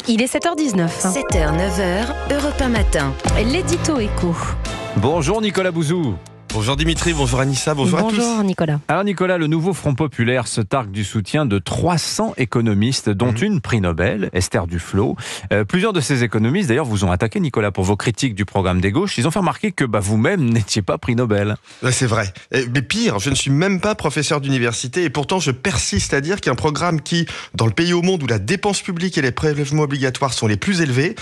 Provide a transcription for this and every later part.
Il est 7h19. 7h, 9h, Europe 1 matin. L'édito écho. Bonjour Nicolas Bouzou. Bonjour Dimitri, bonjour Anissa, bonjour à tous. Bonjour Nicolas. Alors Nicolas, le nouveau Front Populaire se targue du soutien de 300 économistes, dont une prix Nobel, Esther Duflo. Plusieurs de ces économistes d'ailleurs vous ont attaqué Nicolas pour vos critiques du programme des gauches. Ils ont fait remarquer que vous-même n'étiez pas prix Nobel. C'est vrai, mais pire, je ne suis même pas professeur d'université et pourtant je persiste à dire qu'un programme qui, dans le pays au monde où la dépense publique et les prélèvements obligatoires sont les plus élevés,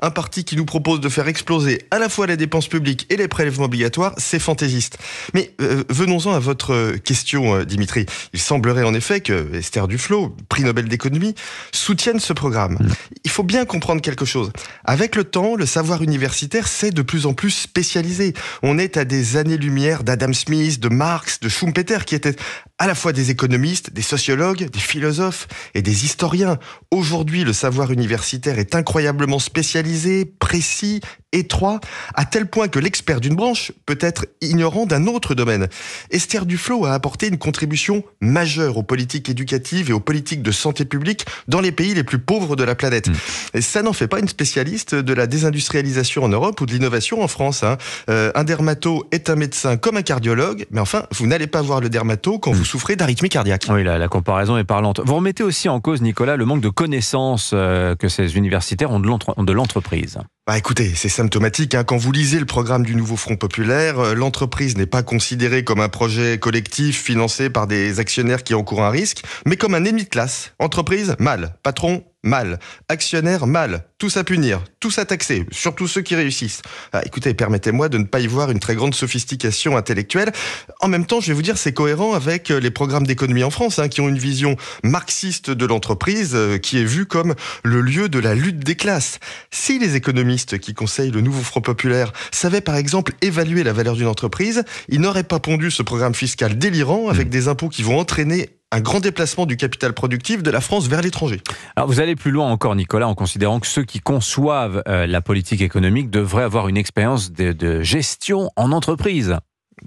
un parti qui nous propose de faire exploser à la fois les dépenses publiques et les prélèvements obligatoires, c'est fantaisiste. Mais venons-en à votre question, Dimitri. Il semblerait en effet que Esther Duflo, prix Nobel d'économie, soutienne ce programme. Il faut bien comprendre quelque chose. Avec le temps, le savoir universitaire s'est de plus en plus spécialisé. On est à des années-lumière d'Adam Smith, de Marx, de Schumpeter, qui étaient à la fois des économistes, des sociologues, des philosophes et des historiens. Aujourd'hui, le savoir universitaire est incroyablement spécialisé, précis, étroit, à tel point que l'expert d'une branche peut être ignorant d'un autre domaine. Esther Duflo a apporté une contribution majeure aux politiques éducatives et aux politiques de santé publique dans les pays les plus pauvres de la planète. Et ça n'en fait pas une spécialiste de la désindustrialisation en Europe ou de l'innovation en France. Un dermato est un médecin comme un cardiologue, mais enfin, vous n'allez pas voir le dermato quand vous souffrez d'arythmie cardiaque. Oui, la comparaison est parlante. Vous remettez aussi en cause, Nicolas, le manque de connaissances que ces universitaires ont de l'entreprise. Écoutez, c'est symptomatique. Quand vous lisez le programme du nouveau Front Populaire, l'entreprise n'est pas considérée comme un projet collectif financé par des actionnaires qui encourent un risque, mais comme un ennemi de classe. Entreprise, mal. Patron, mal. Actionnaire, mal. Tous à punir, tous à taxer, surtout ceux qui réussissent. Écoutez, permettez-moi de ne pas y voir une très grande sophistication intellectuelle. En même temps, je vais vous dire, c'est cohérent avec les programmes d'économie en France, qui ont une vision marxiste de l'entreprise, qui est vue comme le lieu de la lutte des classes. Si les économistes qui conseillent le nouveau Front Populaire savaient par exemple évaluer la valeur d'une entreprise, ils n'auraient pas pondu ce programme fiscal délirant avec des impôts qui vont entraîner un grand déplacement du capital productif de la France vers l'étranger. Alors vous allez plus loin encore, Nicolas, en considérant que ceux qui conçoivent la politique économique devraient avoir une expérience de gestion en entreprise.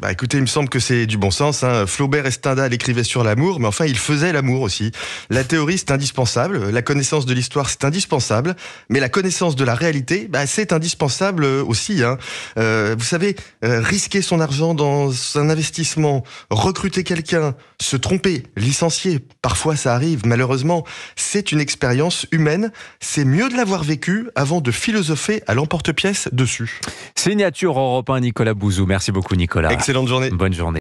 Écoutez, il me semble que c'est du bon sens. Flaubert et Stendhal écrivaient sur l'amour, mais enfin, ils faisaient l'amour aussi. La théorie, c'est indispensable. La connaissance de l'histoire, c'est indispensable. Mais la connaissance de la réalité, c'est indispensable aussi. Vous savez, risquer son argent dans un investissement, recruter quelqu'un, se tromper, licencier, parfois ça arrive, malheureusement, c'est une expérience humaine. C'est mieux de l'avoir vécu avant de philosopher à l'emporte-pièce dessus. Signature Europe 1, Nicolas Bouzou. Merci beaucoup, Nicolas. Excellente journée. Bonne journée.